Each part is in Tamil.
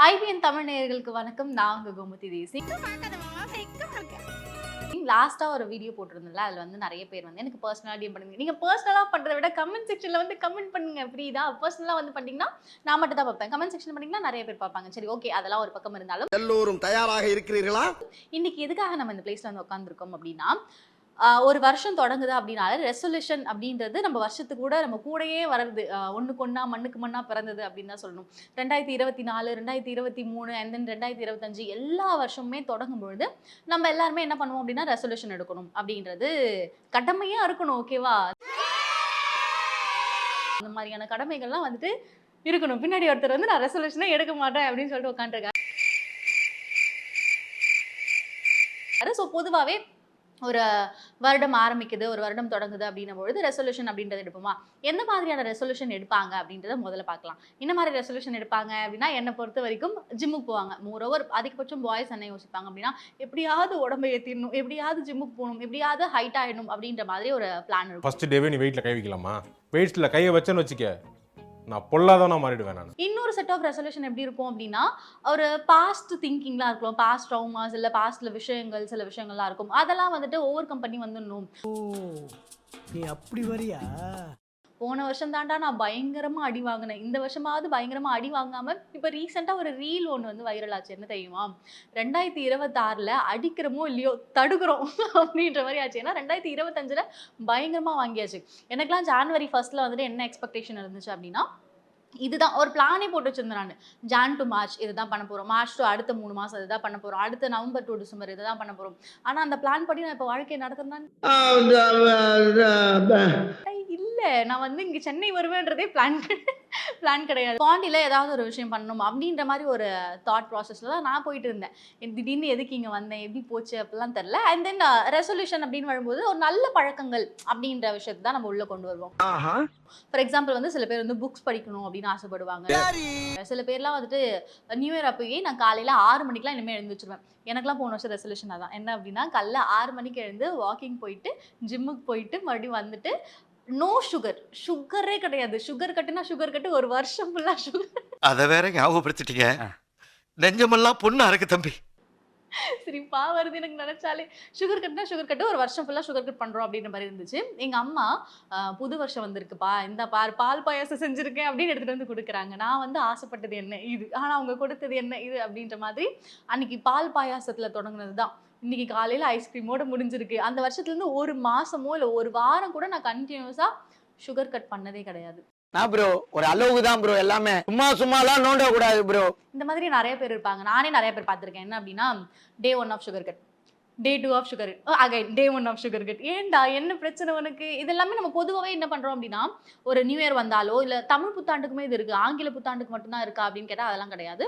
ஐபிஎன் தமிழ் நேயர்களுக்கு வணக்கம். நான் உங்க கோமதி தேசி. லாஸ்டா ஒரு வீடியோ போட்டிருந்தேன்ல, அதுல வந்து நிறைய பேர் வந்து எனக்கு பர்சனலா டிஎம் பண்ணுங்க. நீங்க பர்சனலா பண்றதை விட கமெண்ட் செக்ஷன்ல வந்து கமெண்ட் பண்ணுங்க. புரியுதா? பர்சனலா வந்து பண்ணீங்கன்னா நான் மட்டும் தான் பார்ப்பேன். கமெண்ட் செக்ஷன் பண்ணீங்கன்னா நிறைய பேர் பார்ப்பாங்க. சரி, ஓகே, அதெல்லாம் ஒரு பக்கம் இருந்தாலும் எல்லோரும் தயாராக இருக்கிறீர்களா? இன்னைக்கு எதுக்காக நம்ம இந்த பிளேஸ்ல வந்து உட்காந்துருக்கோம் அப்படின்னா, ஒரு வருஷம் தொடங்குது அப்படின்னாலே ரெசல்யூஷன் அப்படின்றது நம்ம வருஷத்துக்கு கூட நம்ம கூடயே வர்றது. ஒண்ணுக்கு ஒண்ணா மண்ணுக்கு மண்ணா பிறந்தது அப்படின்னு தான் சொல்லணும். 2024, 2023 அண்ட் தென் 2025 எல்லா வருஷமுமே தொடங்கும் பொழுது நம்ம எல்லாருமே என்ன பண்ணுவோம் அப்படின்னா ரெசல்யூஷன் எடுக்கணும் அப்படின்றது கடமையா இருக்கணும். ஓகேவா? அந்த மாதிரியான கடமைகள்லாம் வந்துட்டு இருக்கணும். பின்னாடி ஒருத்தர் வந்து நான் ரெசல்யூஷனே எடுக்க மாட்டேன் அப்படின்னு சொல்லிட்டு உட்காந்துருக்காரு. ஸோ பொதுவாகவே ஒரு வருடம் ஆரம்பிக்குது, ஒரு வருடம் தொடங்குது அப்படின்னும் பொழுது ரெசல்யூஷன் அப்படின்றது எடுப்போமா? எந்த மாதிரியான ரெசல்யூஷன் எடுப்பாங்க அப்படின்றத முதல்ல பார்க்கலாம். என்ன மாதிரி ரெசல்யூஷன் எடுப்பாங்க அப்படின்னா, என்னை பொறுத்த வரைக்கும் ஜிம்முக்கு போவாங்க. மோரோவர் அதிகபட்சம் பாய்ஸ் என்ன யோசிப்பாங்க அப்படின்னா, எப்படியாவது உடம்பை ஏற்றிடணும், எப்படியாவது ஜிம்முக்கு போகணும், எப்படியாவது ஹைட் ஆகிடணும் அப்படின்ற மாதிரி ஒரு பிளான் இருக்கும். ஃபர்ஸ்ட் டேவே நீ வெயிட்ல கை வைக்கலாமா? வெயிட்ஸ்ல கையை வச்சேன்னு வச்சுக்க, நான் பொல்லாதவனா மாறிடுவேன் நான். இன்னொரு செட் ஆஃப் ரெசல்யூஷன் எப்படி இருக்கும் அப்படின்னா, ஒரு பாஸ்ட் திங்கிங்லாம் இருக்கலாம். பாஸ்ட் ட்ராமாஸ் இல்லை பாஸ்ட்ல விஷயங்கள், சில விஷயங்கள்லாம் இருக்கும். அதெல்லாம் வந்துட்டு ஓவர் கம் பண்ணி வந்துடணும். நீ அப்படி வரியா? போன வருஷம் தாண்டா நான் பயங்கரமா அடி வாங்கினேன், இந்த வருஷமாவது பயங்கரமா அடி வாங்காம இப்போ ரீசெண்டாக ஒரு ரீல் ஒன்று வந்து வைரல் ஆச்சு. என்ன தெரியுமா? 2026 அடிக்கிறமோ இல்லையோ தடுக்கிறோம் அப்படின்ற மாதிரி ஆச்சு. ஏன்னா 2025 பயங்கரமா வாங்கியாச்சு. எனக்குலாம் ஜான்வரி 1 வந்துட்டு என்ன எக்ஸ்பெக்டேஷன் இருந்துச்சு அப்படின்னா, இதுதான் ஒரு பிளானே போட்டு வச்சிருந்தேன் நான். ஜான் டு மார்ச் இதுதான் பண்ண போறோம், மார்ச் டு அடுத்த 3 மாசம் இதுதான் பண்ண போறோம், அடுத்த நவம்பர் டு டிசம்பர் இதுதான் பண்ண போறோம். ஆனா அந்த பிளான் படி நான் இப்போ வாழ்க்கையை நடத்துறேன் இல்ல. நான் வந்து இங்க சென்னை வருவேன்றதே பிளான் கிடையாது. பாண்டியில ஏதாவது ஒரு விஷயம் பண்ணணும் அப்படின்ற மாதிரி ஒரு தாட் ப்ராசஸ்ல தான் நான் போயிட்டு இருந்தேன். திடீர்னு எதுக்கு இங்க வந்தேன், எப்படி போச்சு அப்படிலாம் தெரியல. அண்ட் தென் ரெசல்யூஷன் அப்படின்னு வரும்போது ஒரு நல்ல பழக்கங்கள் அப்படின்ற விஷயத்தை தான் நம்ம உள்ள கொண்டு வருவோம். ஃபார் எக்ஸாம்பிள் வந்து சில பேர் வந்து புக்ஸ் படிக்கணும் அப்படின்னு ஆசைப்படுவாங்க. சில பேர்லாம் வந்துட்டு நியூ இயர் அப்பயே நான் காலையில 6 மணிக்கெல்லாம் இனிமேல் எழுந்து வச்சிருவேன். எனக்குலாம் போன வருஷம் ரெசல்யூஷன் அதான். என்ன அப்படின்னா, காலைல 6 மணிக்கு எழுந்து வாக்கிங் போயிட்டு ஜிம்முக்கு போயிட்டு மறுபடியும் வந்துட்டு நோ சுகர். சுகரே கிடையாது. சுகர் கட்டுனா சுகர் கட்டு, ஒரு வருஷம் ஃபுல்லா சுகர். அத வேற ஞாபகப்படுத்திட்டீங்க. நெஞ்சமெல்லாம் பொண்ணு அறக்கு தம்பி. சிரிப்பா வருது எனக்கு நினைச்சாலே. சுகர் கட்னா சுகர் கட்டு, ஒரு வருஷம் ஃபுல்லா சுகர் கட் பண்றோம் அப்படின்ற மாதிரி இருந்துச்சு. எங்க அம்மா புது வருஷம் வந்திருக்குப்பா, இந்த பால் பாயாசம் செஞ்சிருக்கேன் அப்படின்னு எடுத்துட்டு வந்து கொடுக்குறாங்க. நான் வந்து ஆசைப்பட்டது என்ன இது, ஆனா அவங்க கொடுத்தது என்ன இது அப்படின்ற மாதிரி. அன்னைக்கு பால் பாயாசத்துல தொடங்குனது தான் இன்னைக்கு காலையில ஐஸ்கிரீமோட முடிஞ்சிருக்கு. அந்த வருஷத்துல இருந்து ஒரு மாசமோ இல்ல ஒரு வாரம் கூட நான் கண்டினியூஸா சுகர் கட் பண்ணதே கிடையாது. நான் ப்ரோ ஒரு அளவுக்கு தான் ப்ரோ, எல்லாமே சும்மாலாம் நோண்ட கூடாது ப்ரோ. இந்த மாதிரி நிறைய பேர் இருப்பாங்க. நானே நிறைய பேர் பார்த்திருக்கேன். என்ன அப்படின்னா, day 1 of sugar cut, day 2 of sugar, again day 1 of sugar cut. ஏன்டா என்ன பிரச்சனை உனக்கு? இதெல்லாமே நம்ம பொதுவாகவே என்ன பண்றோம் அப்படின்னா, ஒரு நியூ இயர் வந்தாலோ இல்ல தமிழ் புத்தாண்டுக்குமே இது இருக்கு, ஆங்கில புத்தாண்டுக்கு மட்டும்தான் இருக்கா அப்படின்னு கேட்டா அதெல்லாம் கிடையாது.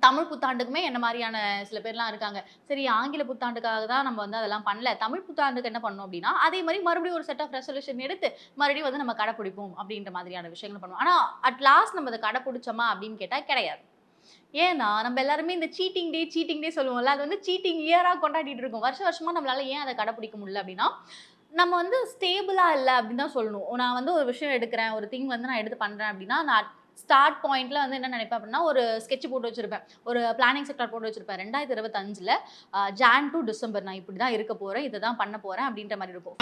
தமிழ் புத்தாண்டுக்குமே என்ன மாதிரியான சில பேர்லாம் இருக்காங்க. சரி, ஆங்கில புத்தாண்டுக்காக தான் நம்ம வந்து அதெல்லாம் பண்ணல, தமிழ் புத்தாண்டுக்கு என்ன பண்ணணும் அப்படின்னா, அதே மாதிரி மறுபடியும் ஒரு செட் ஆஃப் ரெசல்யூஷன் எடுத்து மறுபடியும் வந்து நம்ம கடைப்பிடிப்போம் அப்படின்ற மாதிரியான விஷயங்கள் பண்ணுவோம். ஆனா அட் லாஸ்ட் நம்ம அதை கடைப்பிடிச்சோமா அப்படின்னு கேட்டா கிடையாது. ஏன்னா நம்ம எல்லாருமே இந்த சீட்டிங் டே சொல்லுவோம்ல, அது வந்து சீட்டிங் இயரா கொண்டாடிட்டு இருக்கோம். வருஷமா நம்மளால ஏன் அதை கடைப்பிடிக்க முடியல அப்படின்னா, நம்ம வந்து ஸ்டேபிளா இல்லை அப்படின்னு தான் சொல்லணும். நான் வந்து ஒரு விஷயம் எடுக்கிறேன், ஒரு திங் வந்து நான் எடுத்து பண்றேன் அப்படின்னா, நான் ஸ்டார்ட் பாயிண்ட்ல வந்து என்ன நினைப்பேன் அப்படின்னா, ஒரு ஸ்கெட்ச் போட்டு வச்சிருப்பேன், ஒரு பிளானிங் செக்டார் போட்டு வச்சிருப்பேன். 2025 ஜான் டு டிசம்பர் நான் இப்படிதான் இருக்க போறேன், இதை தான் பண்ண போறேன் அப்படின்ற மாதிரி இருக்கும்.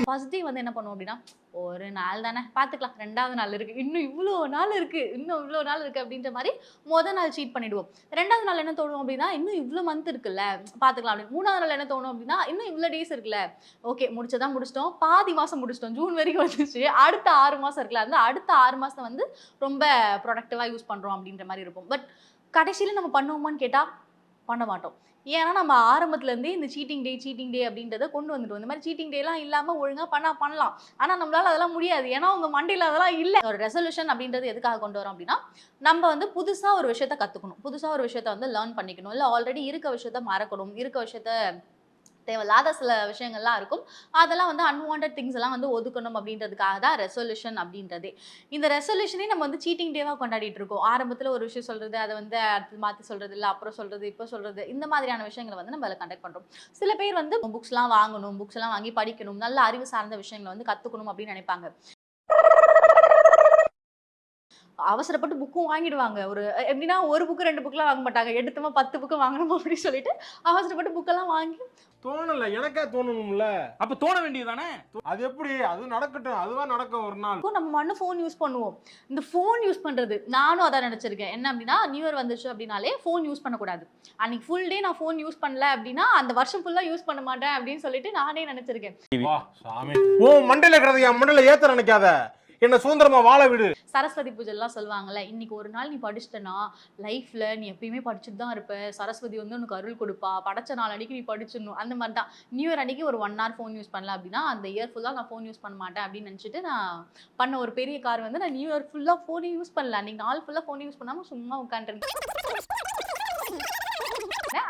ஃபர்ஸ்ட் டே வந்து என்ன பண்ணுவோம் அப்படின்னா, ஒரு நாள் தானே பார்த்துக்கலாம், 2வது நாள் இருக்கு, இன்னும் இவ்வளோ நாள் இருக்கு அப்படின்ற மாதிரி முதல் நாள் சீட் பண்ணிடுவோம். 2வது நாள் என்ன தோணும் அப்படின்னா, இன்னும் இவ்வளோ மந்த் இருக்குல்ல பார்த்துக்கலாம் அப்படின்னு. 3வது நாள் என்ன தோணும் அப்படின்னா, இன்னும் இவ்வளோ டேஸ் இருக்குல்ல, ஓகே முடிச்சதான் முடிச்சிட்டோம், பாதி மாசம் முடிச்சிட்டோம், ஜூன் வரைக்கும் வந்துச்சு, அடுத்த 6 மாசம் இருக்குல்ல, அந்த அடுத்த 6 மாசத்தை வந்து ரொம்ப ப்ரொடக்டிவா யூஸ் பண்றோம் அப்படின்ற மாதிரி இருக்கும். பட் கடைசியில நம்ம பண்ணுவோமான்னு கேட்டா பண்ண மாட்டோம். ஏன்னா நம்ம ஆரம்பத்துல இருந்தே இந்த சீட்டிங் டே அப்படின்றத கொண்டு வந்துட்டோம். இந்த மாதிரி சீட்டிங் டேலாம் இல்லாம ஒழுங்கா பண்ணலாம். ஆனா நம்மளால அதெல்லாம் முடியாது. ஏன்னா உங்க மண்டையில அதெல்லாம் இல்ல. ஒரு ரெசல்யூஷன் அப்படின்றது எதுக்காக கொண்டு வரோம் அப்படின்னா, நம்ம வந்து புதுசா ஒரு விஷயத்த கத்துக்கணும், புதுசா ஒரு விஷயத்த வந்து லேர்ன் பண்ணிக்கணும், இல்ல ஆல்ரெடி இருக்க விஷயத்த மறக்கணும், இருக்க விஷயத்த தேவையில்லாத சில விஷயங்கள்லாம் இருக்கும், அதெல்லாம் வந்து அன்வான்ட் திங்ஸ் எல்லாம் வந்து ஒதுக்கணும் அப்படின்றதுக்காக தான் ரெசல்யூஷன் அப்படின்றதே. இந்த ரெசல்யூஷனே நம்ம வந்து சீட்டிங் டேவா கொண்டாடிட்டு இருக்கோம். ஆரம்பத்துல ஒரு விஷயம் சொல்றது, அதை வந்து அடுத்து மாற்றி சொல்றது, இல்லை அப்புறம் சொல்றது, இப்போ சொல்றது, இந்த மாதிரியான விஷயங்களை வந்து நம்ம அதில் கண்டக்ட் பண்றோம். சில பேர் வந்து புக்ஸ்லாம் வாங்கணும், புக்ஸ் எல்லாம் வாங்கி படிக்கணும், நல்ல அறிவு சார்ந்த விஷயங்களை வந்து கத்துக்கணும் அப்படின்னு நினைப்பாங்க. அவசரப்பட்டு புக்கும் வாங்கிடுவாங்க. ஒரு எப்படின்னா ஒரு புக்கு 2 புக்லாம் வாங்க மாட்டாங்க. எடுத்தமா 10 புக்கு வாங்கணும் அப்படின்னு சொல்லிட்டு அவசரப்பட்டு புக்கெல்லாம் வாங்கி தோணல, எனக்கா தோணணும்ல. அப்ப தோண வேண்டியதுதானே? அது எப்படி? அது நடக்கட்டும், அதுவா நடக்கும் ஒரு நாள். நம்ம மண்ணு ஃபோன் யூஸ் பண்ணுவோம். இந்த ஃபோன் யூஸ் பண்றது நானும் அதான் நினைச்சிருக்கேன். என்ன அப்படின்னா நியூ இயர் வந்துச்சு அப்படின்னாலே ஃபோன் யூஸ் பண்ணக்கூடாது. அன்னைக்கு ஃபுல் டே நான் ஃபோன் யூஸ் பண்ணல அப்படின்னா அந்த வருஷம் ஃபுல்லா யூஸ் பண்ண மாட்டேன் அப்படின்னு சொல்லிட்டு நானே நினைச்சிருக்கேன். வா சாமி, ஓ மண்டையில இருக்கிறது என் மண்டையில ஏத்த நினைக்காத, என்ன சுதந்திரமா வாழ விடு. சரஸ்வதி பூஜை எல்லாம் சொல்லுவாங்கல்ல, இன்னைக்கு ஒரு நாள் நீ படிச்சிட்டனா லைஃப்ல நீ எப்பயுமே படிச்சுட்டு தான் இருப்ப, சரஸ்வதி வந்து உனக்கு அருள் கொடுப்பா, படைச்ச நாள் அன்னைக்கு நீ படிச்சிடணும். அந்த மாதிரி தான் நியூ இயர் அன்னைக்கு ஒரு 1 hour ஃபோன் யூஸ் பண்ணல அப்படின்னா அந்த இயர் ஃபுல்லா நான் ஃபோன் யூஸ் பண்ண மாட்டேன் அப்படின்னு நினைச்சிட்டு நான் பண்ண ஒரு பெரிய கார் வந்து நான் நியூ இயர் ஃபுல்லா ஃபோனே யூஸ் பண்ணல. அன்னைக்கு நாள் ஃபுல்லா ஃபோன் யூஸ் பண்ணாம சும்மா உட்காந்துருக்கேன்.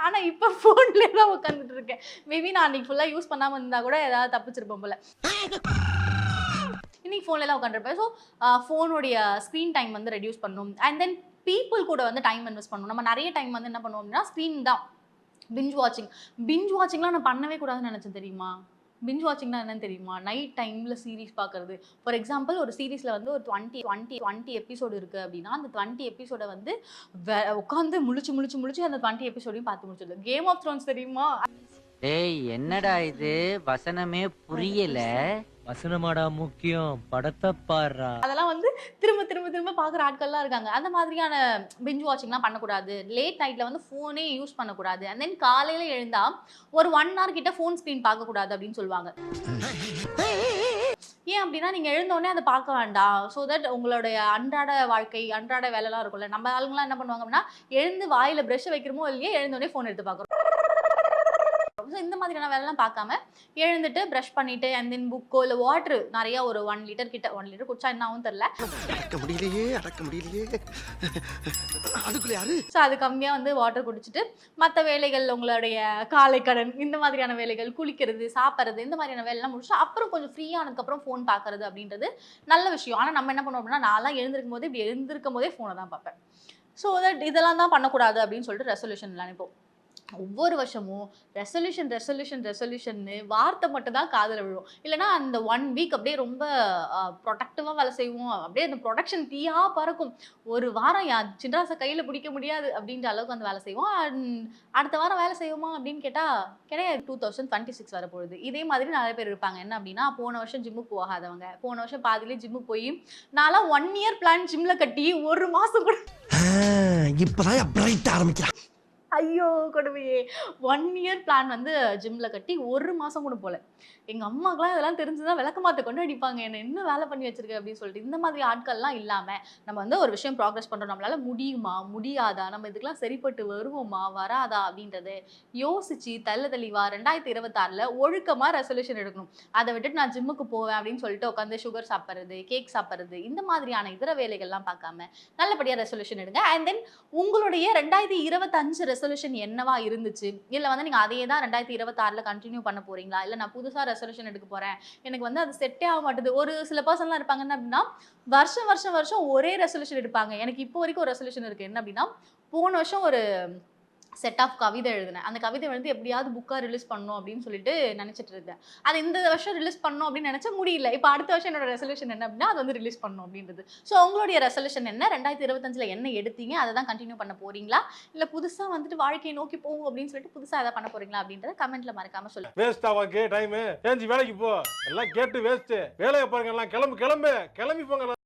ஆனா இப்ப போன்ல தான் உட்காந்துட்டு இருக்கேன். மேபி நான் அன்னைக்கு ஃபுல்லா யூஸ் பண்ணாம இருந்தா கூட ஏதாவது தப்பிச்சிருப்பேன் போல. இன்னைக்கு ஃபோன்ல எல்லாம் உட்காந்துருப்பேன். ஸோ ஃபோனுடைய ஸ்க்ரீன் டைம் வந்து ரெடியூஸ் பண்ணணும். அண்ட் தென் பீப்புள் கூட வந்து டைம் இன்வெஸ்ட் பண்ணணும். நம்ம நிறைய டைம் வந்து என்ன பண்ணுவோம் அப்படின்னா ஸ்க்ரீன் தான். பிஞ்ச் வாட்சிங்லாம் நான் பண்ணவே கூடாதுன்னு நினைச்சேன் தெரியுமா? பிஞ்ச் வாட்சிங்னா என்னன்னு தெரியுமா? நைட் டைம்ல சீரிஸ் பார்க்கறது. ஃபார் எக்ஸாம்பிள் ஒரு சீரீஸ்ல வந்து ஒரு 20 எபிசோடு இருக்கு அப்படின்னா அந்த 20 எபிசோட வந்து உட்காந்து முழிச்சு அந்த 20 எபிசோடையும் பார்த்து முடிச்சிடுது. கேம் ஆஃப் த்ரோன்ஸ் தெரியுமா? டேய் என்னடா இது வசனமே புரியல. வசனமாடா முக்கியம், படத்தை பாடுறா. அதெல்லாம் வந்து திரும்ப பார்க்குற ஆட்கள்லாம் இருக்காங்க. அந்த மாதிரியான பிஞ்ச் வாட்சிங்லாம் பண்ணக்கூடாது. லேட் நைட்ல வந்து ஃபோனே யூஸ் பண்ணக்கூடாது. அண்ட் தென் காலையில எழுந்தா ஒரு 1 hour கிட்ட ஃபோன் ஸ்க்ரீன் பார்க்கக்கூடாது அப்படின்னு சொல்லுவாங்க. ஏன் அப்படின்னா நீங்க எழுந்தோடனே அதை பார்க்க வேண்டாம். ஸோ தட் உங்களுடைய அன்றாட வாழ்க்கை அன்றாட வேலைலாம் இருக்கும்ல. நம்ம ஆளுங்களாம் என்ன பண்ணுவாங்க அப்படின்னா எழுந்து வாயில ப்ரஷ் வைக்கிறோமோ இல்லையே எழுந்தோடனே ஃபோன் எடுத்து பார்க்குறோம். ஸோ இந்த மாதிரியான வேலைலாம் பார்க்காம எழுந்துட்டு ப்ரஷ் பண்ணிட்டு அண்ட் தென் புக்கோ இல்லை வாட்டர் நிறைய ஒரு 1 லிட்டர் கிட்ட 1 லிட்டர் குடிச்சா என்ன ஆகும் தெரியல. அடக்க முடியலையே. அதுக்குள்ள யாரு? ஸோ அது கம்மியாக வந்து வாட்டர் குடிச்சிட்டு மற்ற வேலைகள் உங்களுடைய காலை கடன் இந்த மாதிரியான வேலைகள் குளிக்கிறது சாப்பிட்றது இந்த மாதிரியான வேலைலாம் முடிச்சு அப்புறம் கொஞ்சம் ஃப்ரீயானதுக்கப்புறம் ஃபோன் பார்க்கறது அப்படின்றது நல்ல விஷயம். ஆனால் நம்ம என்ன பண்ணுவோம் அப்படின்னா நான்லாம் எழுந்திருக்கும் போதே ஃபோனை தான் பார்ப்பேன். ஸோ தட் இதெல்லாம் தான் பண்ணக்கூடாது அப்படின்னு சொல்லிட்டு ரெசல்யூஷன் நினைப்போம். ஒவ்வொரு வருஷமும் ரெசல்யூஷன்னு வார்த்தை மட்டும் தான் காதில் விழும். இல்லைனா அந்த 1 வீக் அப்படியே ரொம்ப ப்ரொடக்டிவாக வேலை செய்வோம். அப்படியே அந்த ப்ரொடக்ஷன் தீயா பறக்கும். ஒரு வாரம் சின்ராசை கையில் பிடிக்க முடியாது அப்படின்ற அளவுக்கு வந்து வேலை செய்வோம். அடுத்த வாரம் வேலை செய்வோமா அப்படின்னு கேட்டால் கிடையாது. 2026 வரப்போகுது. இதே மாதிரி நிறைய பேர் இருப்பாங்க. என்ன அப்படின்னா போன வருஷம் ஜிம்முக்கு போகாதவங்க, போன வருஷம் பாதிலே ஜிம்முக்கு போய் நான்லாம் 1 year பிளான் ஜிம்ல கட்டி 1 மாதம் கூட இப்பதான் பிரைட் ஆரம்பிக்கிறான். ஐயோ கொடுமையே. 1 year பிளான் வந்து ஜிம்ல கட்டி 1 மாதம் கூட போல. எங்கள் அம்மாக்கெலாம் இதெல்லாம் தெரிஞ்சுதான் விளக்கமாத்த கொண்டு அடிப்பாங்க. என்ன வேலை பண்ணி வச்சிருக்க அப்படின்னு சொல்லிட்டு. இந்த மாதிரி ஆட்கள்லாம் இல்லாமல் நம்ம வந்து ஒரு விஷயம் ப்ராக்ரஸ் பண்ணுறோம். நம்மளால முடியுமா முடியாதா, நம்ம இதுக்கெல்லாம் சரிப்பட்டு வருவோமா வராதா அப்படின்றது யோசிச்சு தெளிவா 2026 ஒழுக்கமாக ரெசல்யூஷன் எடுக்கணும். அதை விட்டுட்டு நான் ஜிம்முக்கு போவேன் அப்படின்னு சொல்லிட்டு உட்காந்து சுகர் சாப்பிட்றது கேக் சாப்பிட்றது இந்த மாதிரியான இதர வேலைகள்லாம் பார்க்காம நல்லபடியாக ரெசல்யூஷன் எடுங்க. அண்ட் தென் உங்களுடைய 2025 ரெசல்யூஷன் என்னவா இருந்துச்சு, இல்லை வந்து நீங்கள் அதே தான் 2026 கண்டினியூ பண்ண போறீங்களா, இல்லை நான் புதுசாக ரெசல்யூஷன் எடுக்க போறேன் எனக்கு வந்து அது செட்டே ஆக மாட்டேது. ஒரு சில பர்சன்லாம் இருப்பாங்க அப்படின்னா வருஷம் ஒரே ரெசல்யூஷன் எடுப்பாங்க. எனக்கு இப்போ வரைக்கும் ஒரு ரெசல்யூஷன் இருக்கு. என்ன அப்படின்னா போன வருஷம் ஒரு செட் ஆஃப் கவிதை எழுதினேன். அந்த கவிதை வந்து எப்படியாவது புக்காக ரிலீஸ் பண்ணணும் அப்படின்னு சொல்லிட்டு நினச்சிட்டு இருந்தேன். அது இந்த வருஷம் ரிலீஸ் பண்ணணும் அப்படின்னு நினச்சா முடியல. இப்போ அடுத்த வருஷம் என்னோட ரெசல்யூஷன் என்ன அப்படின்னா அது வந்து ரிலீஸ் பண்ணணும் அப்படின்றது. ஸோ உங்களுடைய ரெசல்யூஷன் என்ன, 2025 என்ன எடுத்தீங்க, அதை தான் கண்டினியூ பண்ண போறீங்களா, இல்லை புதுசாக வந்துட்டு வாழ்க்கையை நோக்கி போகும் அப்படின்னு சொல்லிட்டு புதுசாக எதாவது பண்ண போறீங்களா அப்படின்றத கமெண்ட்ல மறக்காம சொல்லுங்க. வேஸ்ட் ஆவாங்க டைம். ஏஞ்சி வேலைக்கு போ, எல்லாம் கேட்டு வேஸ்ட். வேலையை பாருங்க, எல்லாம் கிளம்பி போங்க.